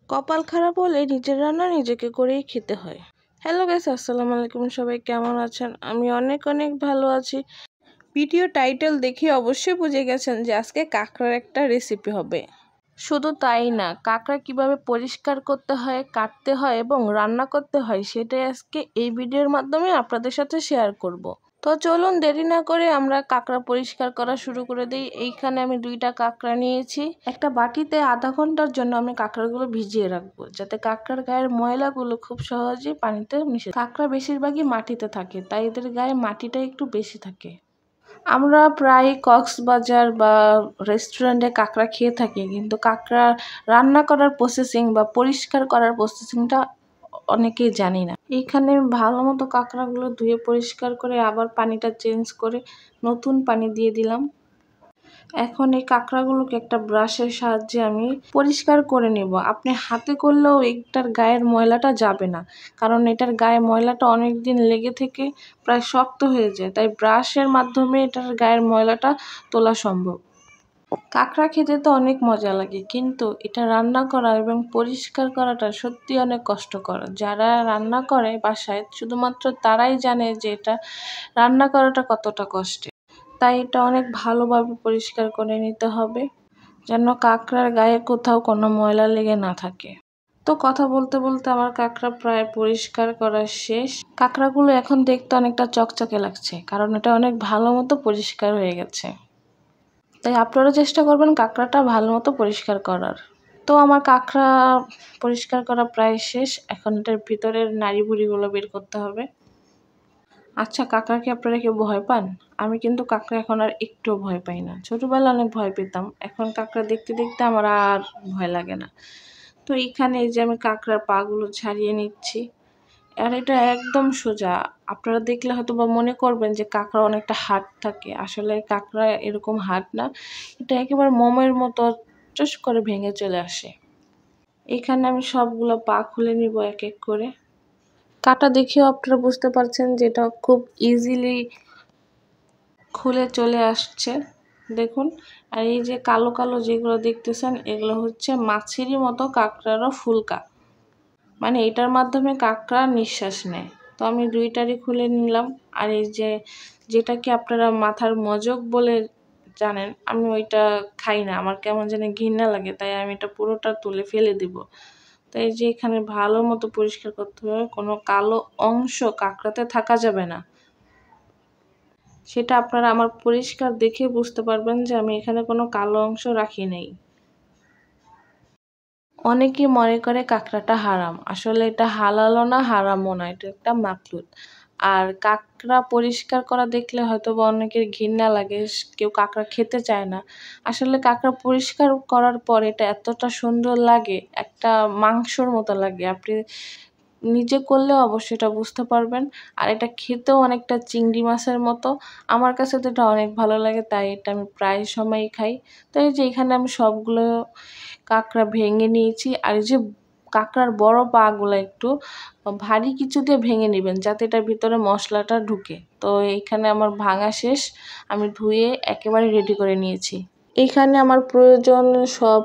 কপাল খারাপ হলে নিজের রান্না নিজেকে করেই খেতে হয়। হ্যালো গাইস, আসসালামু আলাইকুম। সবাই কেমন আছেন? আমি অনেক ভালো আছি। ভিডিও টাইটেল দেখে অবশ্যই বুঝে গেছেন যে আজকে কাঁকড়ার একটা রেসিপি হবে। শুধু তাই না, কাঁকড়া কিভাবে পরিষ্কার করতে হয়, কাটতে হয় এবং রান্না করতে হয় সেটাই আজকে এই ভিডিওর মাধ্যমে আপনাদের সাথে শেয়ার করব। তো চলুন দেরি না করে আমরা কাঁকড়া পরিষ্কার করা শুরু করে দিই। এইখানে আমি 2টা কাঁকড়া নিয়েছি। একটা বাটিতে আধা ঘন্টার জন্য আমি কাঁকড়াগুলো ভিজিয়ে রাখবো, যাতে কাঁকড়ার গায়ের ময়লাগুলো খুব সহজেই পানিতে মিশে। কাঁকড়া বেশিরভাগই মাটিতে থাকে, তাই এদের গায়ে মাটিটা একটু বেশি থাকে। আমরা প্রায় কক্সবাজার বা রেস্টুরেন্টে কাঁকড়া খেয়ে থাকি, কিন্তু কাঁকড়া রান্না করার প্রসেসিং বা পরিষ্কার করার প্রসেসিংটা অনেকেই জানি না। এইখানে ভালো মতো কাঁকড়াগুলো ধুয়ে পরিষ্কার করে আবার পানিটা চেঞ্জ করে নতুন পানি দিয়ে দিলাম। এখন এই কাঁকড়াগুলোকে একটা ব্রাশের সাহায্যে আমি পরিষ্কার করে নেব। আপনি হাতে করলেও এটার গায়ের ময়লাটা যাবে না, কারণ এটার গায়ে ময়লাটা অনেক দিন লেগে থেকে প্রায় শক্ত হয়ে যায়, তাই ব্রাশের মাধ্যমে এটার গায়ের ময়লাটা তোলা সম্ভব। কাঁকড়া খেতে তো অনেক মজা লাগে, কিন্তু এটা রান্না করা এবং পরিষ্কার করাটা সত্যি অনেক কষ্টকর। যারা রান্না করে বাসায় শুধুমাত্র তারাই জানে যে এটা রান্না করাটা কতটা কষ্টের। তাই এটা অনেক ভালোভাবে পরিষ্কার করে নিতে হবে, যেন কাঁকড়ার গায়ে কোথাও কোনো ময়লা লেগে না থাকে। তো কথা বলতে বলতে আমার কাঁকড়া প্রায় পরিষ্কার করা শেষ। কাঁকড়াগুলো এখন দেখতে অনেকটা চকচকে লাগছে, কারণ এটা অনেক ভালো মতো পরিষ্কার হয়ে গেছে। তাই আপনারা চেষ্টা করবেন কাঁকড়াটা ভালো মতো পরিষ্কার করার। তো আমার কাঁকড়া পরিষ্কার করা প্রায় শেষ। এখন এটার ভিতরের নাড়ি ভুড়িগুলো বের করতে হবে। আচ্ছা, কাঁকড়াকে আপনারা কেউ ভয় পান? আমি কিন্তু কাঁকড়া এখন আর একটুও ভয় পাই না। ছোটবেলায় অনেক ভয় পেতাম, এখন কাঁকড়া দেখতে দেখতে আমার আর ভয় লাগে না। তো এইখানে এই যে আমি কাঁকড়ার পাগুলো ছাড়িয়ে নিচ্ছি। আর এটা একদম সোজা। আপনারা দেখলে হয়তো বা মনে করবেন যে কাঁকড়া অনেকটা হার্ড থাকে, আসলে কাঁকড়া এরকম হার্ড না। এটা একেবারে মোমের মতো চুস করে ভেঙে চলে আসে। এখানে আমি সবগুলো পা খুলে নিব এক এক করে। কাটা দেখেও আপনারা বুঝতে পারছেন যে এটা খুব ইজিলি খুলে চলে আসছে, দেখুন। আর এই যে কালো কালো যেগুলো দেখতেছেন, এগুলো হচ্ছে মাছেরই মতো কাঁকড়ারও ফুলকা, মানে এটার মাধ্যমে কাঁকড়া নিঃশ্বাস নেয়। তো আমি 2টারই খুলে নিলাম। আর এই যে যেটাকে আপনারা মাথার মজক বলে জানেন, আমি ওইটা খাই না, আমার কেমন যেন ঘৃণা লাগে, তাই আমি এটা পুরোটা তুলে ফেলে দিব। তো এই যে এখানে ভালো মতো পরিষ্কার করতে হবে, কোনো কালো অংশ কাঁকড়াতে থাকা যাবে না। সেটা আপনারা আমার পরিষ্কার দেখে বুঝতে পারবেন যে আমি এখানে কোনো কালো অংশ রাখি নাই। অনেকেই মনে করে কাঁকড়াটা হারাম, আসলে এটা হালালও না হারামও না, এটা একটা মাকলুত। আর কাঁকড়া পরিষ্কার করা দেখলে হয়তো বা অনেকের ঘৃণা লাগে, কেউ কাঁকড়া খেতে চায় না। আসলে কাঁকড়া পরিষ্কার করার পর এটা এতটা সুন্দর লাগে, একটা মাংসর মতো লাগে। আপনি নিজে করলেও অবশ্যই এটা বুঝতে পারবেন। আর এটা খেতেও অনেকটা চিংড়ি মাছের মতো। আমার কাছে তো এটা অনেক ভালো লাগে, তাই এটা আমি প্রায় সময়ই খাই। তো এই যে এখানে আমি সবগুলো কাঁকড়া ভেঙে নিয়েছি। আর এই যে কাঁকড়ার বড় পাগুলো একটু ভারী কিছু দিয়ে ভেঙে নেবেন, যাতে এটার ভিতরে মশলাটা ঢুকে। তো এইখানে আমার ভাঙা শেষ, আমি ধুয়ে একেবারে রেডি করে নিয়েছি। এইখানে আমার প্রয়োজন সব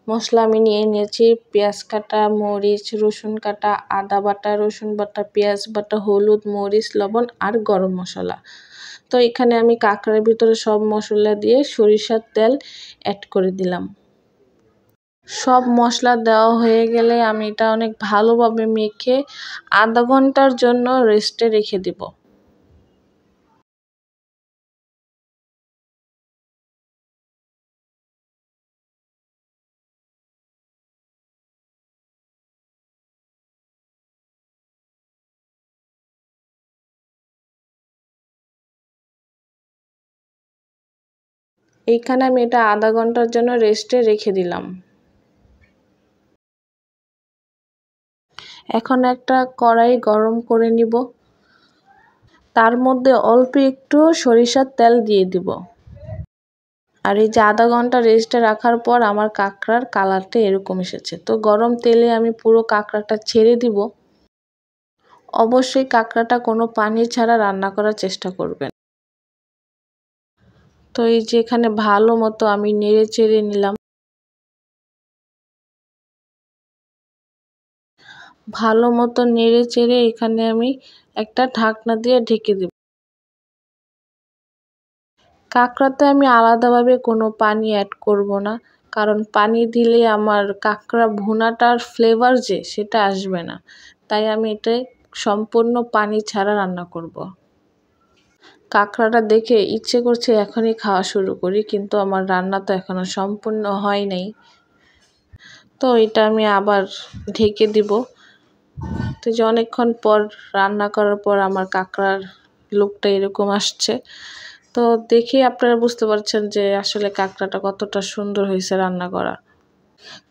মশলা আমি নিয়ে নিয়েছি। পেঁয়াজ কাটা, মরিচ, রসুন কাটা, আদা বাটা, রসুন বাটা, পেঁয়াজ বাটা, হলুদ, মরিচ, লবণ আর গরম মশলা। তো এখানে আমি কাঁকড়ার ভিতরে সব মশলা দিয়ে সরিষার তেল অ্যাড করে দিলাম। সব মশলা দেওয়া হয়ে গেলে আমি এটা অনেক ভালোভাবে মেখে আধা ঘন্টার জন্য রেস্টে রেখে দিব। এইখানে আমি এটা আধা ঘন্টার জন্য রেস্টে রেখে দিলাম। এখন একটা কড়াই গরম করে নিব, তার মধ্যে অল্প একটু সরিষার তেল দিয়ে দিব। আর এই যে আধা ঘন্টা রেস্টে রাখার পর আমার কাঁকড়ার কালারটা এরকম এসেছে। তো গরম তেলে আমি পুরো কাঁকড়াটা ছেড়ে দিব। অবশ্যই কাঁকড়াটা কোনো পানি ছাড়া রান্না করার চেষ্টা করবেন। তো এই যে এখানে ভালো মতো আমি নেড়ে চেড়ে নিলাম। ভালো মতো নেড়ে চেড়ে এখানে আমি একটা ঢাকনা দিয়ে ঢেকে দেব। কাঁকড়াতে আমি আলাদাভাবে কোনো পানি অ্যাড করব না, কারণ পানি দিলে আমার কাঁকড়া ভুনাটার ফ্লেভার যে সেটা আসবে না, তাই আমি এটা সম্পূর্ণ পানি ছাড়া রান্না করব। কাঁকড়াটা দেখে ইচ্ছে করছে এখনই খাওয়া শুরু করি, কিন্তু আমার রান্না তো এখনও সম্পূর্ণ হয় নাই। তো এটা আমি আবার ঢেকে দিব। তো যে অনেকক্ষণ পর রান্না করার পর আমার কাঁকড়ার লুকটা এরকম আসছে। তো দেখেই আপনারা বুঝতে পারছেন যে আসলে কাঁকড়াটা কতটা সুন্দর হয়েছে রান্না করা।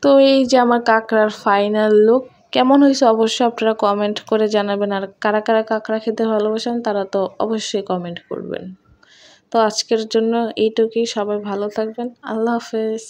তো এই যে আমার কাঁকড়ার ফাইনাল লুক কেমন হয়েছে অবশ্যই আপনারা কমেন্ট করে জানাবেন। আর কারা কারা কাঁকড়া খেতে ভালোবাসেন তারা তো অবশ্যই কমেন্ট করবেন। তো আজকের জন্য এইটুকুই। সবাই ভালো থাকবেন। আল্লাহ হাফেজ।